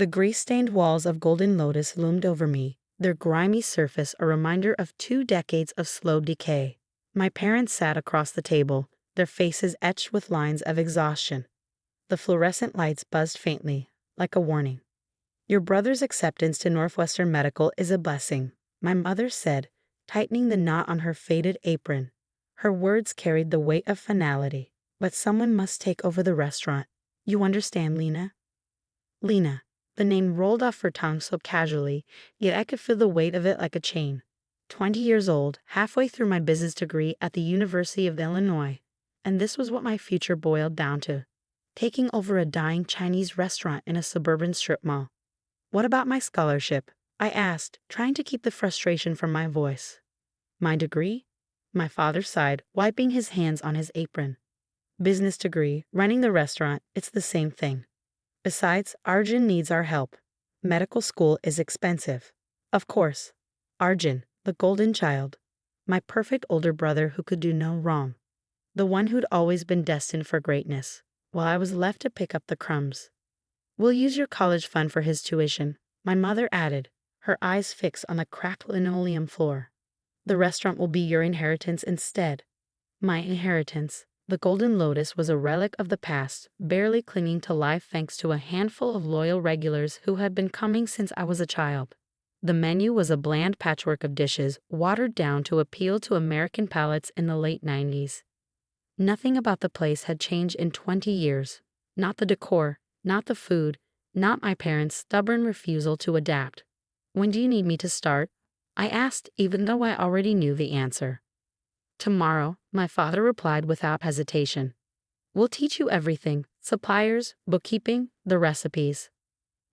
The grease-stained walls of Golden Lotus loomed over me, their grimy surface a reminder of 2 decades of slow decay. My parents sat across the table, their faces etched with lines of exhaustion. The fluorescent lights buzzed faintly, like a warning. "Your brother's acceptance to Northwestern Medical is a blessing," my mother said, tightening the knot on her faded apron. Her words carried the weight of finality. "But someone must take over the restaurant. You understand, Lena?" Lena. The name rolled off her tongue so casually, yet I could feel the weight of it like a chain. 20 years old, halfway through my business degree at the University of Illinois. And this was what my future boiled down to: taking over a dying Chinese restaurant in a suburban strip mall. "What about my scholarship?" I asked, trying to keep the frustration from my voice. "My degree?" My father sighed, wiping his hands on his apron. "Business degree, running the restaurant, it's the same thing. Besides, Arjun needs our help. Medical school is expensive." Of course. Arjun, the golden child. My perfect older brother who could do no wrong. The one who'd always been destined for greatness, while I was left to pick up the crumbs. "We'll use your college fund for his tuition," my mother added, her eyes fixed on the cracked linoleum floor. "The restaurant will be your inheritance instead." My inheritance. The Golden Lotus was a relic of the past, barely clinging to life thanks to a handful of loyal regulars who had been coming since I was a child. The menu was a bland patchwork of dishes, watered down to appeal to American palates in the late 90s. Nothing about the place had changed in 20 years. Not the decor, not the food, not my parents' stubborn refusal to adapt. "When do you need me to start?" I asked, even though I already knew the answer. "Tomorrow," my father replied without hesitation. "We'll teach you everything: suppliers, bookkeeping, the recipes."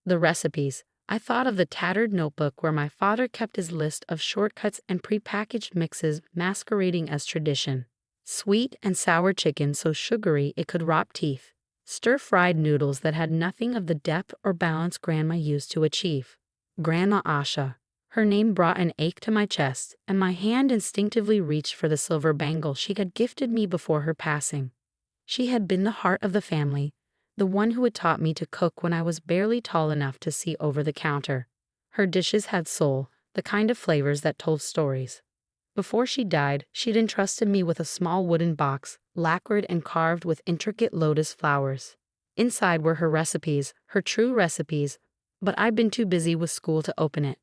The recipes. I thought of the tattered notebook where my father kept his list of shortcuts and prepackaged mixes masquerading as tradition. Sweet and sour chicken so sugary it could rot teeth. Stir-fried noodles that had nothing of the depth or balance Grandma used to achieve. Grandma Asha. Her name brought an ache to my chest, and my hand instinctively reached for the silver bangle she had gifted me before her passing. She had been the heart of the family, the one who had taught me to cook when I was barely tall enough to see over the counter. Her dishes had soul, the kind of flavors that told stories. Before she died, she'd entrusted me with a small wooden box, lacquered and carved with intricate lotus flowers. Inside were her recipes, her true recipes, but I'd been too busy with school to open it.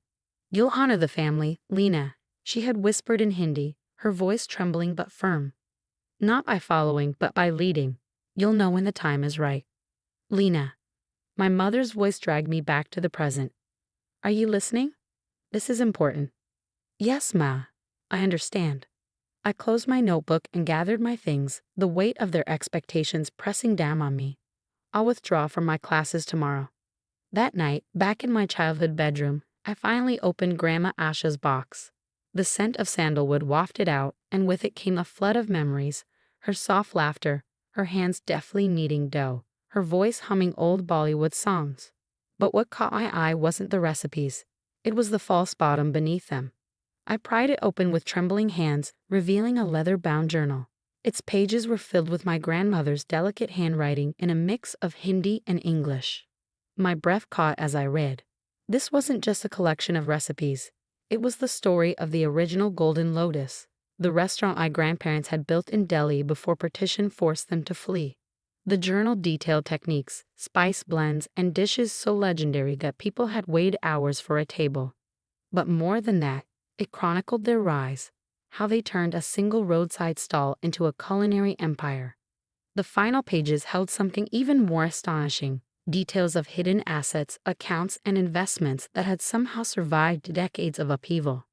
"You'll honor the family, Lena," she had whispered in Hindi, her voice trembling but firm. "Not by following, but by leading. You'll know when the time is right." "Lena." My mother's voice dragged me back to the present. "Are you listening? This is important." "Yes, Ma. I understand." I closed my notebook and gathered my things, the weight of their expectations pressing down on me. "I'll withdraw from my classes tomorrow." That night, back in my childhood bedroom, I finally opened Grandma Asha's box. The scent of sandalwood wafted out, and with it came a flood of memories: her soft laughter, her hands deftly kneading dough, her voice humming old Bollywood songs. But what caught my eye wasn't the recipes. It was the false bottom beneath them. I pried it open with trembling hands, revealing a leather-bound journal. Its pages were filled with my grandmother's delicate handwriting in a mix of Hindi and English. My breath caught as I read. This wasn't just a collection of recipes. It was the story of the original Golden Lotus, the restaurant my grandparents had built in Delhi before partition forced them to flee. The journal detailed techniques, spice blends, and dishes so legendary that people had waited hours for a table. But more than that, it chronicled their rise, how they turned a single roadside stall into a culinary empire. The final pages held something even more astonishing: details of hidden assets, accounts, and investments that had somehow survived decades of upheaval.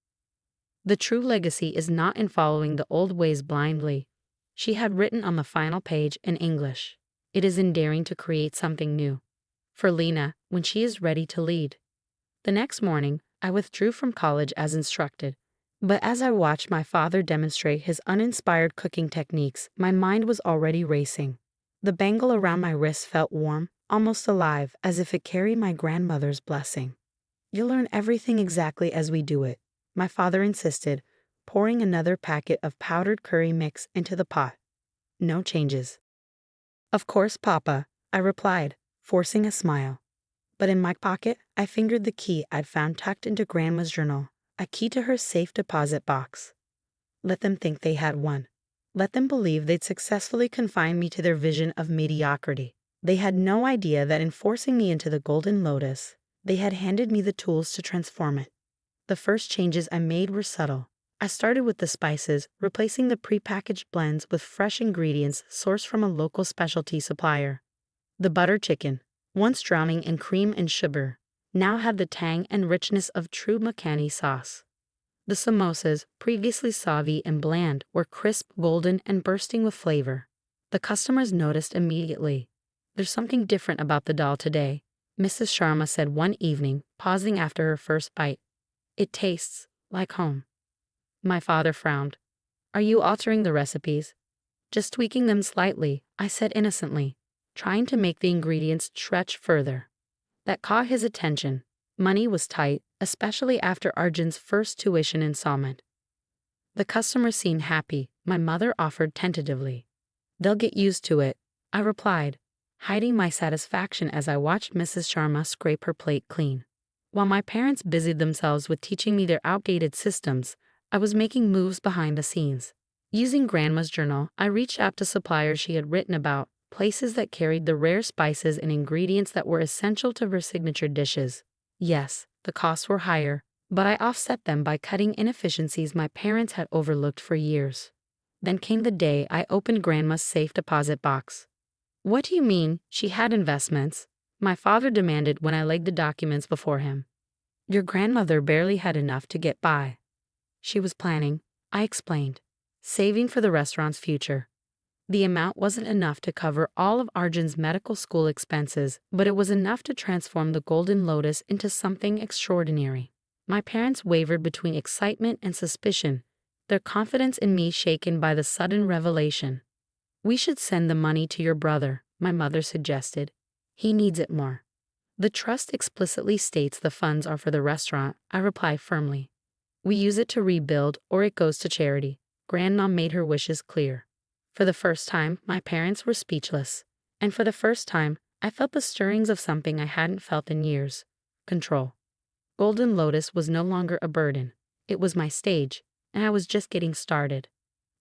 "The true legacy is not in following the old ways blindly," she had written on the final page in English. "It is in daring to create something new. For Lena, when she is ready to lead." The next morning, I withdrew from college as instructed. But as I watched my father demonstrate his uninspired cooking techniques, my mind was already racing. The bangle around my wrist felt warm, almost alive, as if it carried my grandmother's blessing. "You'll learn everything exactly as we do it," my father insisted, pouring another packet of powdered curry mix into the pot. "No changes." "Of course, Papa," I replied, forcing a smile. But in my pocket, I fingered the key I'd found tucked into Grandma's journal, a key to her safe deposit box. Let them think they had won. Let them believe they'd successfully confined me to their vision of mediocrity. They had no idea that in forcing me into the Golden Lotus, they had handed me the tools to transform it. The first changes I made were subtle. I started with the spices, replacing the prepackaged blends with fresh ingredients sourced from a local specialty supplier. The butter chicken, once drowning in cream and sugar, now had the tang and richness of true makhani sauce. The samosas, previously soggy and bland, were crisp, golden, and bursting with flavor. The customers noticed immediately. "There's something different about the dal today," Mrs. Sharma said one evening, pausing after her first bite. "It tastes like home." My father frowned. "Are you altering the recipes?" "Just tweaking them slightly," I said innocently, trying to make the ingredients stretch further. That caught his attention. Money was tight, especially after Arjun's first tuition installment. The customers seemed happy, my mother offered tentatively. "They'll get used to it," I replied, hiding my satisfaction as I watched Mrs. Sharma scrape her plate clean. While my parents busied themselves with teaching me their outdated systems, I was making moves behind the scenes. Using Grandma's journal, I reached out to suppliers she had written about, places that carried the rare spices and ingredients that were essential to her signature dishes. Yes, the costs were higher, but I offset them by cutting inefficiencies my parents had overlooked for years. Then came the day I opened Grandma's safe deposit box. "What do you mean, she had investments?" my father demanded when I laid the documents before him. "Your grandmother barely had enough to get by. She was planning," I explained, "saving for the restaurant's future. The amount wasn't enough to cover all of Arjun's medical school expenses, but it was enough to transform the Golden Lotus into something extraordinary." My parents wavered between excitement and suspicion, their confidence in me shaken by the sudden revelation. "We should send the money to your brother," my mother suggested. "He needs it more." "The trust explicitly states the funds are for the restaurant," I replied firmly. "We use it to rebuild or it goes to charity." Grandma made her wishes clear. For the first time, my parents were speechless. And for the first time, I felt the stirrings of something I hadn't felt in years: control. Golden Lotus was no longer a burden. It was my stage, and I was just getting started.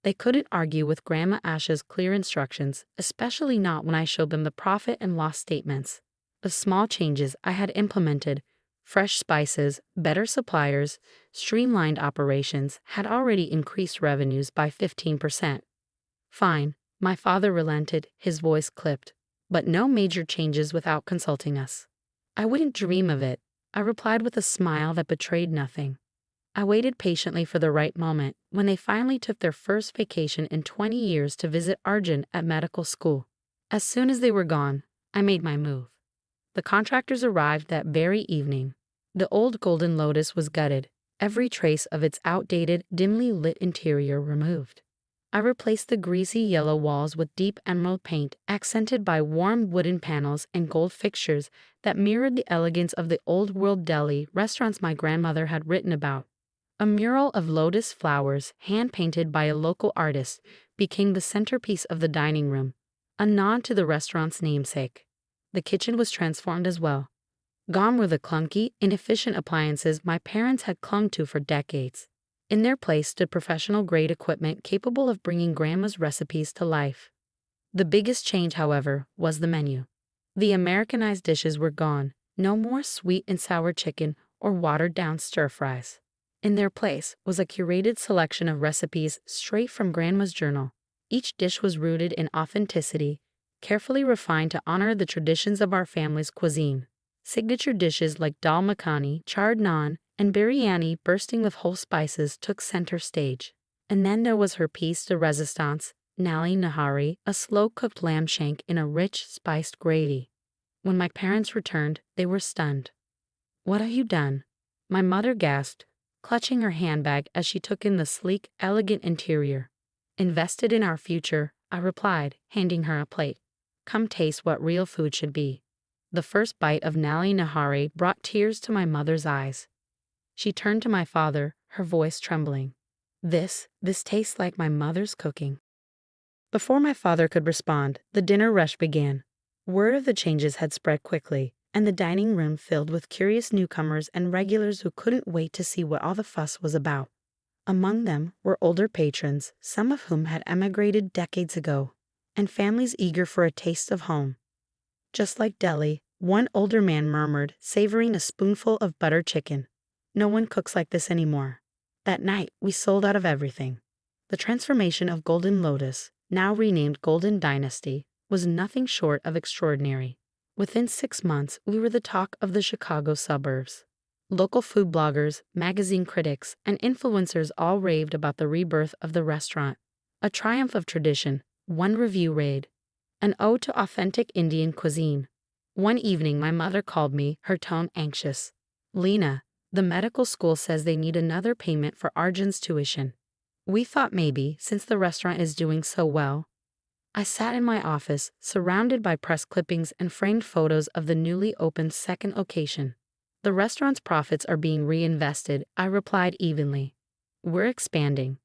They couldn't argue with Grandma Asha's clear instructions, especially not when I showed them the profit and loss statements. The small changes I had implemented, fresh spices, better suppliers, streamlined operations, had already increased revenues by 15%. "Fine," my father relented, his voice clipped. "But no major changes without consulting us." "I wouldn't dream of it," I replied with a smile that betrayed nothing. I waited patiently for the right moment, when they finally took their first vacation in 20 years to visit Arjun at medical school. As soon as they were gone, I made my move. The contractors arrived that very evening. The old Golden Lotus was gutted, every trace of its outdated, dimly lit interior removed. I replaced the greasy yellow walls with deep emerald paint, accented by warm wooden panels and gold fixtures that mirrored the elegance of the old-world deli restaurants my grandmother had written about. A mural of lotus flowers, hand-painted by a local artist, became the centerpiece of the dining room, a nod to the restaurant's namesake. The kitchen was transformed as well. Gone were the clunky, inefficient appliances my parents had clung to for decades. In their place stood professional-grade equipment capable of bringing Grandma's recipes to life. The biggest change, however, was the menu. The Americanized dishes were gone, no more sweet and sour chicken or watered-down stir-fries. In their place was a curated selection of recipes straight from Grandma's journal. Each dish was rooted in authenticity, carefully refined to honor the traditions of our family's cuisine. Signature dishes like dal makhani, charred naan, and biryani bursting with whole spices took center stage. And then there was her piece de resistance, nali nahari, a slow-cooked lamb shank in a rich, spiced gravy. When my parents returned, they were stunned. "What have you done?" my mother gasped, clutching her handbag as she took in the sleek, elegant interior. "Invested in our future," I replied, handing her a plate. "Come taste what real food should be." The first bite of nali nahari brought tears to my mother's eyes. She turned to my father, her voice trembling. This tastes like my mother's cooking." Before my father could respond, the dinner rush began. Word of the changes had spread quickly, and the dining room filled with curious newcomers and regulars who couldn't wait to see what all the fuss was about. Among them were older patrons, some of whom had emigrated decades ago, and families eager for a taste of home. Just like Delhi, one older man murmured, savoring a spoonful of butter chicken. "No one cooks like this anymore." That night, we sold out of everything. The transformation of Golden Lotus, now renamed Golden Dynasty, was nothing short of extraordinary. Within 6 months, we were the talk of the Chicago suburbs. Local food bloggers, magazine critics, and influencers all raved about the rebirth of the restaurant. A triumph of tradition, one review read, "An ode to authentic Indian cuisine." One evening, my mother called me, her tone anxious. "Lena, the medical school says they need another payment for Arjun's tuition. We thought maybe, since the restaurant is doing so well." I sat in my office, surrounded by press clippings and framed photos of the newly opened second location. "The restaurant's profits are being reinvested," I replied evenly. "We're expanding."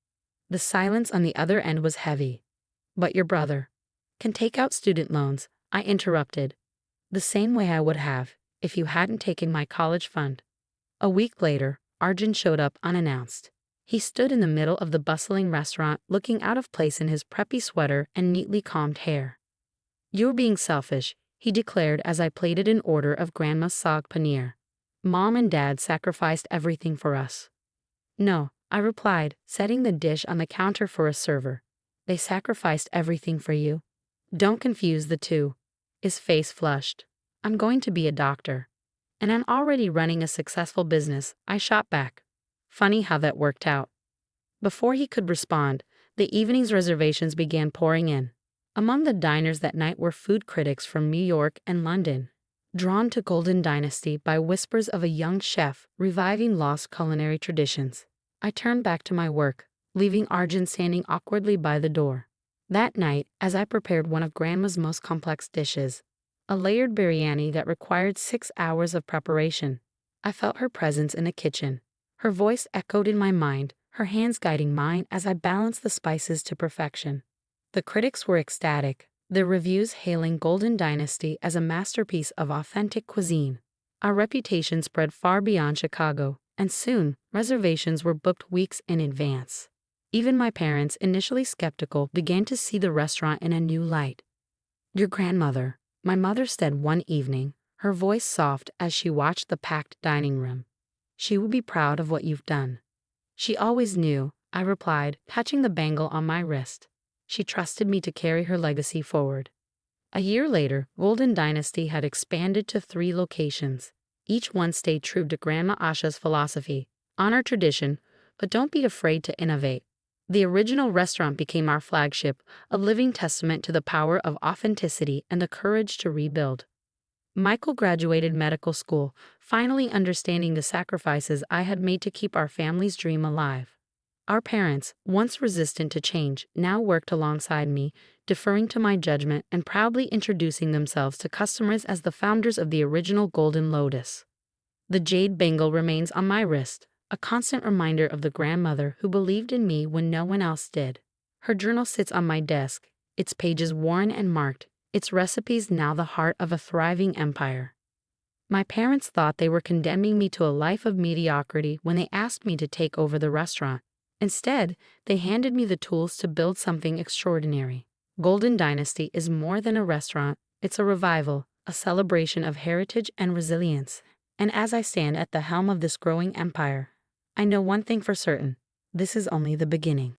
The silence on the other end was heavy. "But your brother can take out student loans," I interrupted. "The same way I would have, if you hadn't taken my college fund." A week later, Arjun showed up unannounced. He stood in the middle of the bustling restaurant, looking out of place in his preppy sweater and neatly combed hair. "You're being selfish," he declared as I plated an order of Grandma's saag paneer. "Mom and Dad sacrificed everything for us." "No," I replied, setting the dish on the counter for a server. "They sacrificed everything for you. Don't confuse the two." His face flushed. "I'm going to be a doctor. And I'm already running a successful business," I shot back. Funny how that worked out. Before he could respond, the evening's reservations began pouring in. Among the diners that night were food critics from New York and London, drawn to Golden Dynasty by whispers of a young chef reviving lost culinary traditions. I turned back to my work, leaving Arjun standing awkwardly by the door. That night, as I prepared one of Grandma's most complex dishes, a layered biryani that required 6 hours of preparation, I felt her presence in the kitchen. Her voice echoed in my mind, her hands guiding mine as I balanced the spices to perfection. The critics were ecstatic, their reviews hailing Golden Dynasty as a masterpiece of authentic cuisine. Our reputation spread far beyond Chicago, and soon, reservations were booked weeks in advance. Even my parents, initially skeptical, began to see the restaurant in a new light. "Your grandmother," my mother said one evening, her voice soft as she watched the packed dining room. "She will be proud of what you've done." "She always knew," I replied, touching the bangle on my wrist. "She trusted me to carry her legacy forward." A year later, Golden Dynasty had expanded to 3 locations. Each one stayed true to Grandma Asha's philosophy: honor tradition, but don't be afraid to innovate. The original restaurant became our flagship, a living testament to the power of authenticity and the courage to rebuild. Michael graduated medical school, finally understanding the sacrifices I had made to keep our family's dream alive. Our parents, once resistant to change, now worked alongside me, deferring to my judgment and proudly introducing themselves to customers as the founders of the original Golden Lotus. The jade bangle remains on my wrist, a constant reminder of the grandmother who believed in me when no one else did. Her journal sits on my desk, its pages worn and marked, its recipes now the heart of a thriving empire. My parents thought they were condemning me to a life of mediocrity when they asked me to take over the restaurant. Instead, they handed me the tools to build something extraordinary. Golden Dynasty is more than a restaurant, it's a revival, a celebration of heritage and resilience. And as I stand at the helm of this growing empire, I know one thing for certain: this is only the beginning.